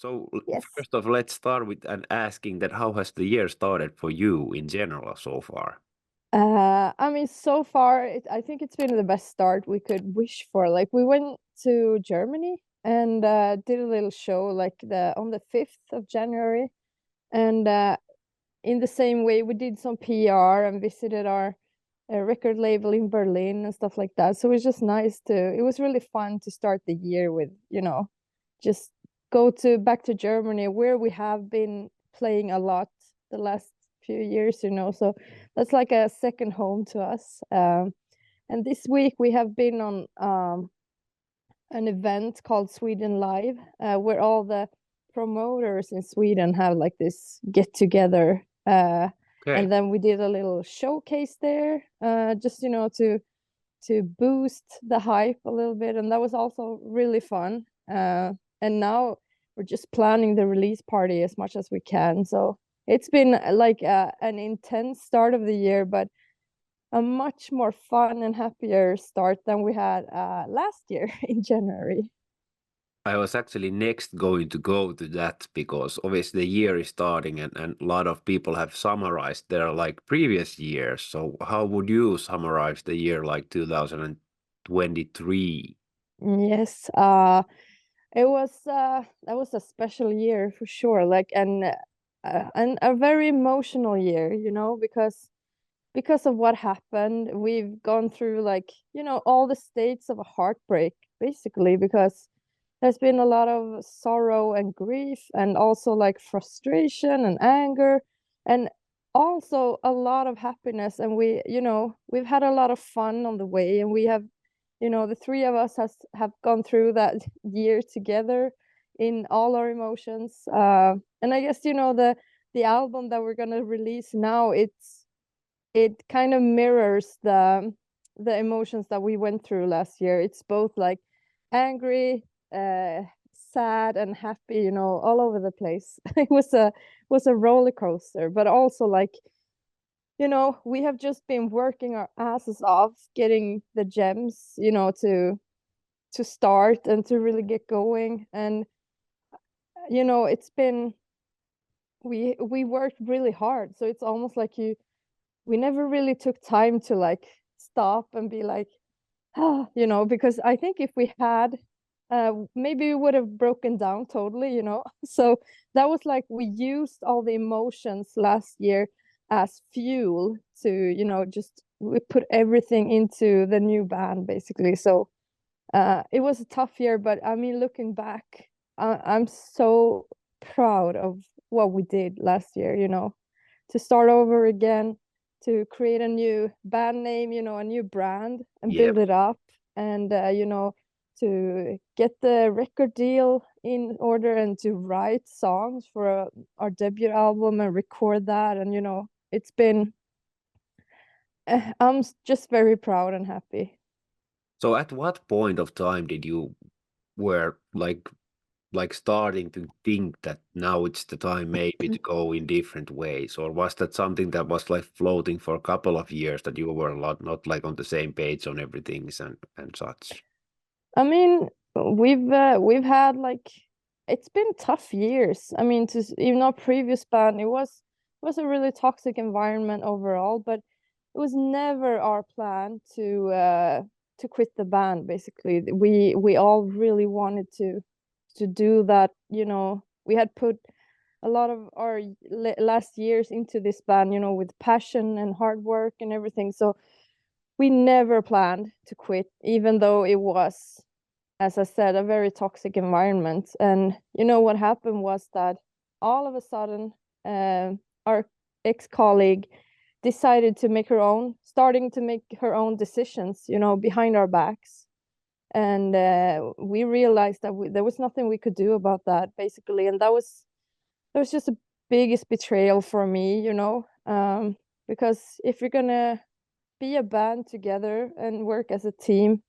So Yes. first off, let's start with asking that how has the year started for you in general so far? I mean, so far, I think it's been the best start we could wish for. Like, we went to Germany and did a little show like the on the 5th of January, and in the same way, we did some PR and visited our record label in Berlin and stuff like that. So it was just nice to. It was really fun to start the year with, just go to back to Germany where we have been playing a lot the last few years. So that's like a second home to us. And this week we have been on an event called Sweden Live, where all the promoters in Sweden have like this get together. Okay. And then we did a little showcase there, just to boost the hype a little bit, and that was also really fun. And now we're just planning the release party as much as we can. So it's been like an intense start of the year, but a much more fun and happier start than we had last year in January. I was actually next going to go to that because obviously the year is starting and a lot of people have summarized their like previous years. So how would you summarize the year like 2023? Yes, it was that was a special year for sure. Like and a very emotional year, because of what happened. We've gone through like, all the states of a heartbreak, basically, because there's been a lot of sorrow and grief, and also like frustration and anger, and also a lot of happiness. And we've had a lot of fun on the way, and we have, the three of us have gone through that year together in all our emotions. And I guess, the album that we're gonna release now, it kind of mirrors the emotions that we went through last year. It's both like angry, sad, and happy, all over the place. It was a roller coaster, but also like, we have just been working our asses off getting the gems, to start and to really get going. And it's been we worked really hard, so it's almost like we never really took time to like stop and be like, ah, because I think if we had, maybe we would have broken down totally. So that was like we used all the emotions last year as fuel to, just we put everything into the new band, basically. So it was a tough year, but I mean, looking back, I'm so proud of what we did last year, to start over again, to create a new band name, a new brand, and Yep. build it up, and to get the record deal in order, and to write songs for our debut album and record that. And it's been I'm just very proud and happy. So at what point of time did you were like starting to think that now it's the time maybe to go in different ways, or was that something that was like floating for a couple of years that you were a lot not like on the same page on everything and such? I mean, we've had like, it's been tough years. I mean, even our previous band, it was a really toxic environment overall, but it was never our plan to quit the band. Basically, we all really wanted to do that. We had put a lot of our last years into this band, with passion and hard work and everything. So we never planned to quit, even though it was, as I said, a very toxic environment. And what happened was that all of a sudden, our ex-colleague decided to starting to make her own decisions, behind our backs. And we realized that there was nothing we could do about that, basically. And that was just the biggest betrayal for me, because if you're gonna be a band together and work as a team,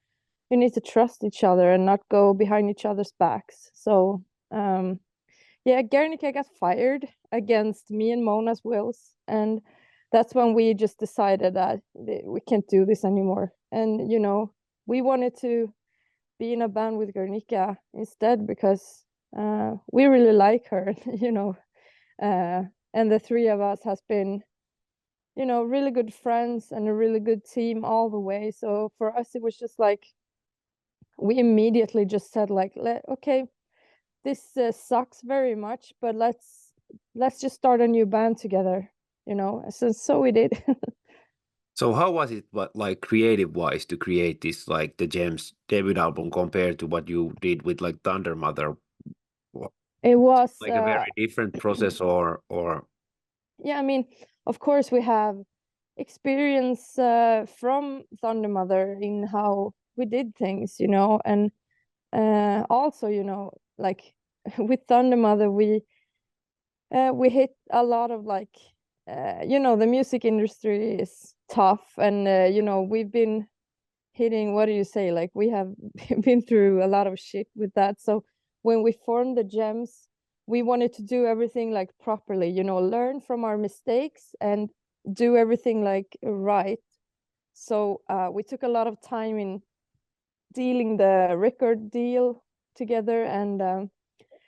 you need to trust each other and not go behind each other's backs. So yeah, Guernica got fired against me and Mona's wills, and that's when we just decided that we can't do this anymore. And we wanted to be in a band with Guernica instead, because we really like her, you know, and the three of us has been, you know, really good friends and a really good team all the way. So for us, it was just like, we immediately just said like, okay, this sucks very much, but let's just start a new band together, you know. So we did. So how was it, like creative wise, to create this, like the Gems debut album, compared to what you did with like Thundermother? It was like a very different process, or yeah, I mean, of course we have experience from Thundermother in how we did things, you know, and also, you know, like with Thundermother, we hit a lot of like, you know, the music industry is tough, and you know, we've been hitting, what do you say, like we have been through a lot of shit with that. So when we formed the Gems, we wanted to do everything like properly, you know, learn from our mistakes and do everything like right. So we took a lot of time in dealing the record deal together, and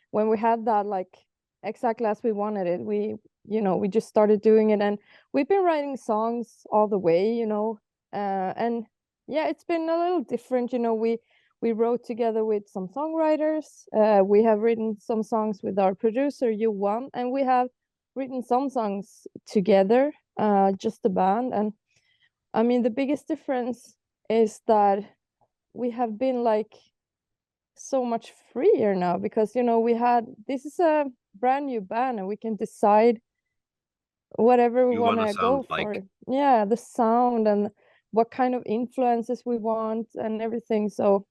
when we had that like exactly as we wanted it, we, you know, we just started doing it, and we've been writing songs all the way, you know, and yeah, it's been a little different, you know. We wrote together with some songwriters, we have written some songs with our producer Johan, and we have written some songs together, just the band. And I mean, the biggest difference is that we have been like so much freer now, because, you know, this is a brand new band and we can decide whatever we you want wanna to sound go like? for. Yeah, the sound and what kind of influences we want and everything. So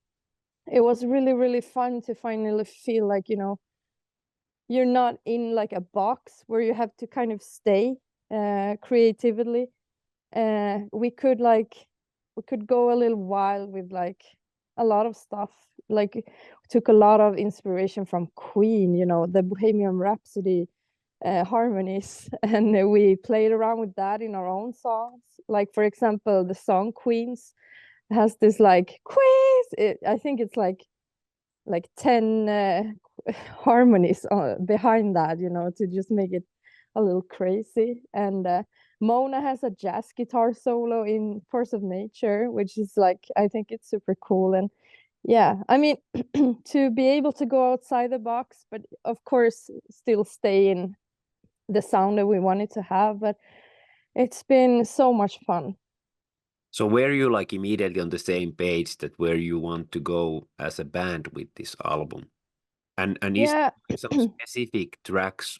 it was really, really fun to finally feel like, you know, you're not in like a box where you have to kind of stay creatively. We could go a little wild with like a lot of stuff. Like, we took a lot of inspiration from Queen, you know, the Bohemian Rhapsody harmonies, and we played around with that in our own songs. Like, for example, the song Queens has this like quiz. I think it's like 10 harmonies behind that, you know, to just make it a little crazy. And Mona has a jazz guitar solo in Force of Nature, which is like, I think it's super cool. And yeah, I mean, to be able to go outside the box, but of course still stay in the sound that we wanted to have. But it's been so much fun. So were you like immediately on the same page that where you want to go as a band with this album? And is Yeah. there some specific tracks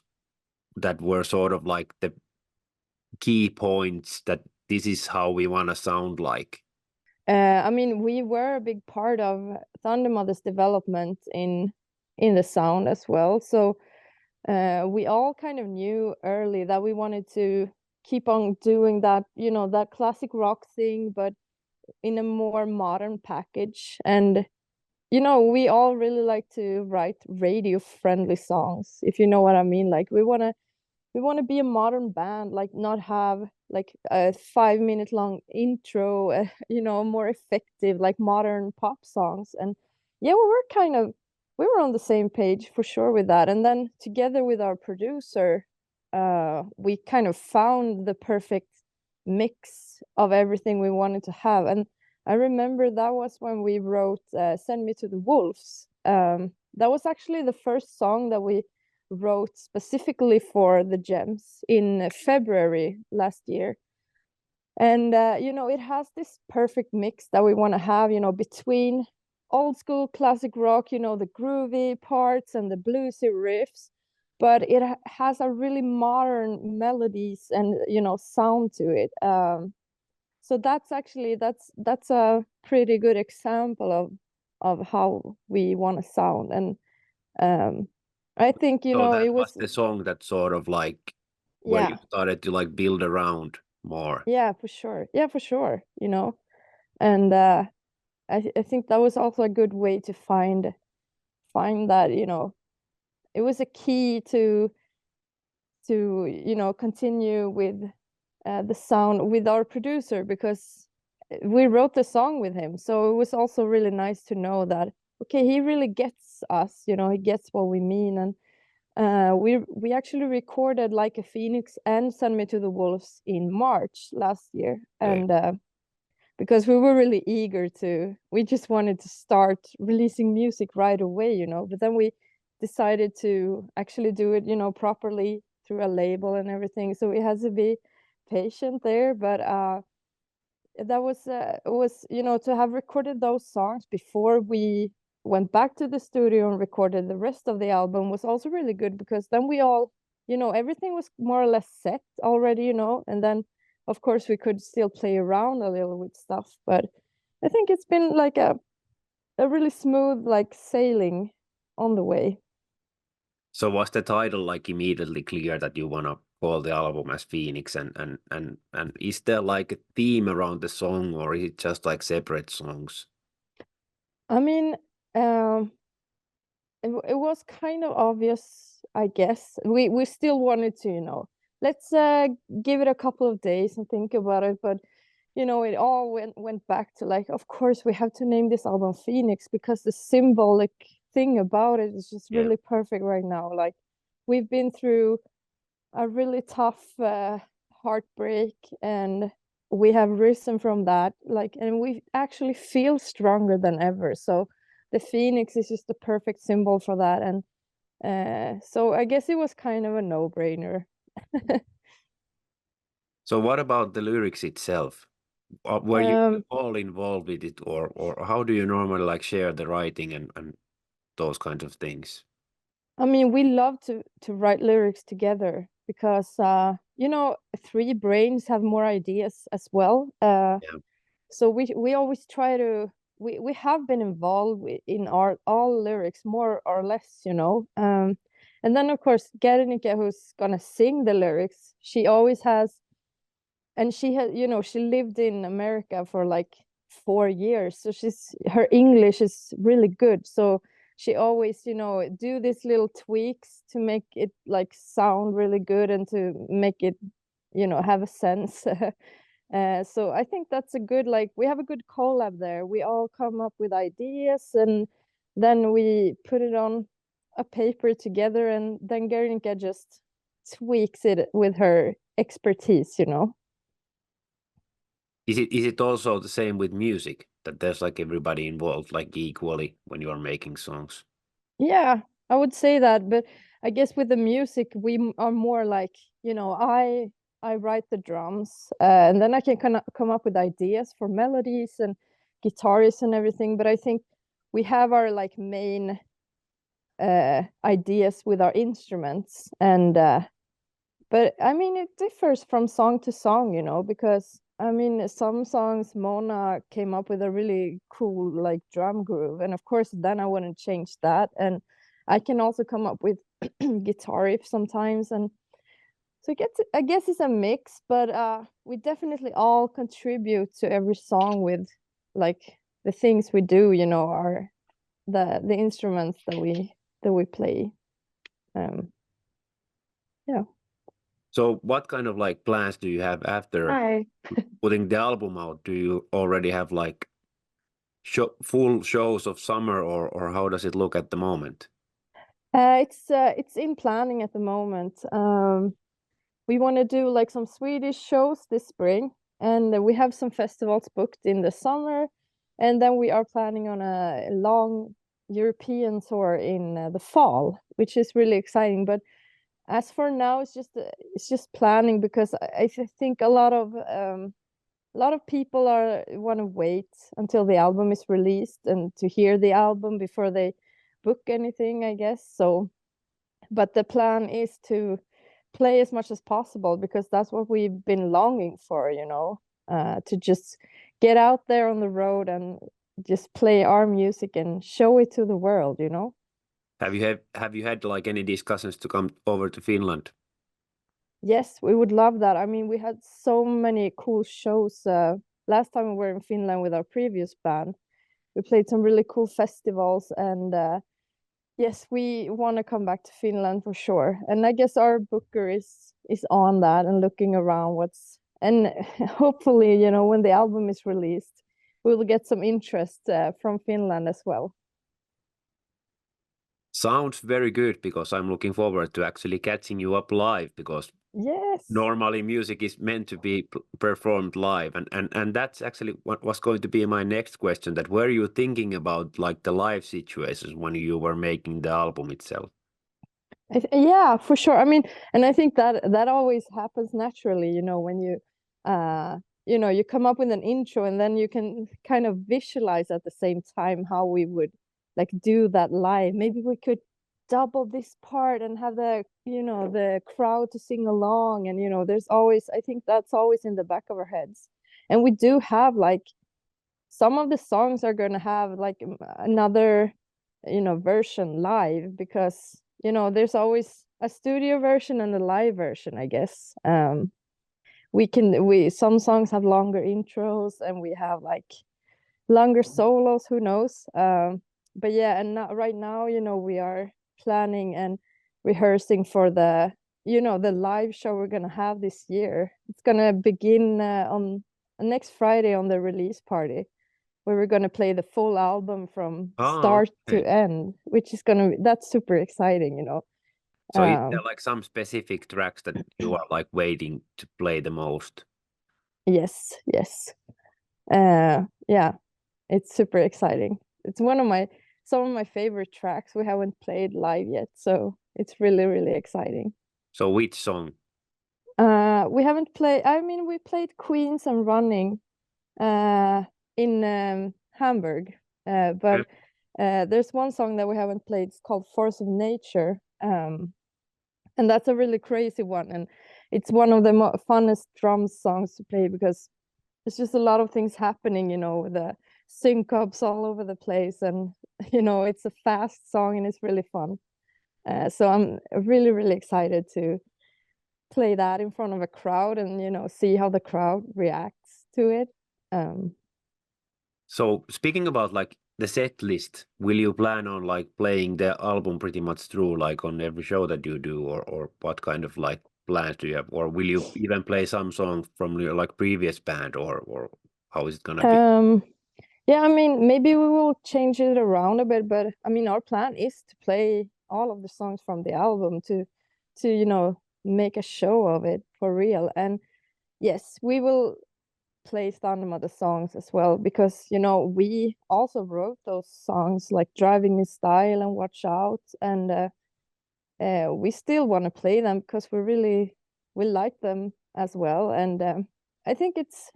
that were sort of like the key points that this is how we want to sound like? I mean, we were a big part of Thundermother's development in the sound as well. So we all kind of knew early that we wanted to keep on doing that, you know, that classic rock thing, but in a more modern package. And you know, we all really like to write radio friendly songs, if you know what I mean. Like, we want to be a modern band, like not have like a 5 minute long intro, you know, more effective like modern pop songs. And yeah, we were on the same page for sure with that. And then together with our producer, we kind of found the perfect mix of everything we wanted to have. And I remember that was when we wrote Send Me to the Wolves. That was actually the first song that we wrote specifically for the Gems in February last year. And you know, it has this perfect mix that we want to have, you know, between old school classic rock, you know, the groovy parts and the bluesy riffs, but it has a really modern melodies and, you know, sound to it. So that's a pretty good example of how we want to sound. And um I think, you So know, that it was was, the song that sort of like where you yeah, started to like build around more. yeah, for sure. Yeah, for sure, you know. And I think that was also a good way to find that, you know, it was a key to, you know, continue with the sound with our producer, because we wrote the song with him. So it was also really nice to know that okay, he really gets us, you know, he gets what we mean. And we actually recorded Like a Phoenix and Send Me to the Wolves in March last year. Okay. And because we were really eager we just wanted to start releasing music right away, you know, but then we decided to actually do it, you know, properly through a label and everything. So we had to be patient there. But that was it was, you know, to have recorded those songs before we went back to the studio and recorded the rest of the album was also really good, because then we all, you know, everything was more or less set already, you know, and then of course we could still play around a little with stuff. But I think it's been like a really smooth like sailing on the way. So was the title like immediately clear that you wanna call the album as Phoenix, and is there like a theme around the song, or is it just like separate songs? I mean, um it was kind of obvious, I guess. We still wanted to, you know, let's give it a couple of days and think about it. But you know, it all went back to like, of course we have to name this album Phoenix, because the symbolic thing about it is just Yeah. really perfect right now. Like, we've been through a really tough heartbreak, and we have risen from that, like, and we actually feel stronger than ever. So the phoenix is just the perfect symbol for that. And so I guess it was kind of a no-brainer. So what about the lyrics itself? Were you um all involved with it, or how do you normally like share the writing and those kinds of things? I mean, we love to write lyrics together, because you know, three brains have more ideas as well. Yeah. So we always try to, we have been involved in our all lyrics more or less, you know. And then of course Guernica, who's gonna sing the lyrics, she always has, and she had, you know, she lived in America for like 4 years, so her English is really good. So she always, you know, do these little tweaks to make it like sound really good and to make it, you know, have a sense. So I think that's a good, like, we have a good collab there. We all come up with ideas, and then we put it on a paper together, and then Guernica just tweaks it with her expertise, you know. Is it also the same with music, that there's like everybody involved like equally when you are making songs? Yeah, I would say that. But I guess with the music, are more like, you know, I write the drums, and then I can kind of come up with ideas for melodies and guitarists and everything. But I think we have our like main ideas with our instruments. And but I mean, it differs from song to song, you know, because I mean, some songs Mona came up with a really cool like drum groove, and of course then I wouldn't change that. And I can also come up with guitar riff sometimes. And so I guess it's a mix. But we definitely all contribute to every song with like the things we do, you know, are the instruments that we play. um yeah. So what kind of like plans do you have after Hi. putting the album out? Do you already have like full shows of summer, or how does it look at the moment? It's in planning at the moment. We want to do like some Swedish shows this spring, and we have some festivals booked in the summer, and then we are planning on a long European tour in the fall, which is really exciting. But as for now, it's just planning, because I think a lot of people are want to wait until the album is released and to hear the album before they book anything, I guess. So but the plan is to play as much as possible, because that's what we've been longing for, you know, to just get out there on the road and just play our music and show it to the world, you know. Have you had like any discussions to come over to Finland? Yes, we would love that. I mean, we had so many cool shows last time we were in Finland with our previous band. We played some really cool festivals. And yes, we want to come back to Finland for sure. And I guess our booker is on that and looking around what's, and hopefully, you know, when the album is released, we will get some interest from Finland as well. Sounds very good, because I'm looking forward to actually catching you up live, because Yes. normally music is meant to be performed live, and that's actually what was going to be my next question, that were you thinking about like the live situations when you were making the album itself? Yeah, for sure. I mean, and I think that always happens naturally, you know, when you come up with an intro and then you can kind of visualize at the same time how we would like do that live. Maybe we could double this part and have the crowd to sing along, and there's always, I think that's always in the back of our heads. And we do have like some of the songs are going to have like another version live, because there's always a studio version and a live version, I guess. Some songs have longer intros and we have like longer solos, who knows. But yeah, and right now we are planning and rehearsing for the live show we're gonna have this year. It's gonna begin on next Friday on the release party, where we're gonna play the full album from start to end, which is that's super exciting, So is there like some specific tracks that you are like waiting to play the most? Yes. Yeah, it's super exciting. It's some of my favorite tracks we haven't played live yet, so it's really, really exciting. So which song? We haven't played, I mean, we played Queens and Running in Hamburg, but there's one song that we haven't played. It's called Force of Nature, and that's a really crazy one, and it's one of the funnest drum songs to play, because it's just a lot of things happening, with the syncops all over the place, and it's a fast song and it's really fun. So I'm really, really excited to play that in front of a crowd and see how the crowd reacts to it. So speaking about like the set list, will you plan on like playing the album pretty much through, like on every show that you do, or what kind of like plans do you have, or will you even play some songs from your like previous band, or how is it gonna be? Yeah, I mean, maybe we will change it around a bit, but I mean, our plan is to play all of the songs from the album to make a show of it for real. And yes, we will play Thundermother songs as well, because we also wrote those songs like Driving in Style and Watch Out, and we still want to play them because we like them as well. And I think it's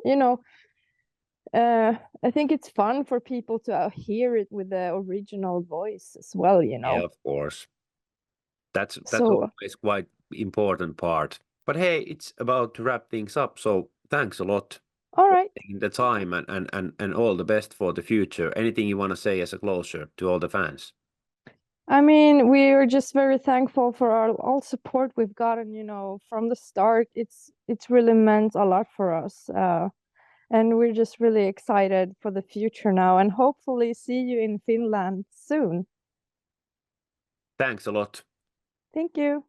I think it's fun for people to hear it with the original voice as well. Yeah, of course. That's So always quite important part. But hey, it's about to wrap things up. So thanks a lot all for right. taking the time, and all the best for the future. Anything you want to say as a closure to all the fans? I mean, we are just very thankful for all support we've gotten, from the start. It's really meant a lot for us. And we're just really excited for the future now, and hopefully see you in Finland soon. Thanks a lot. Thank you.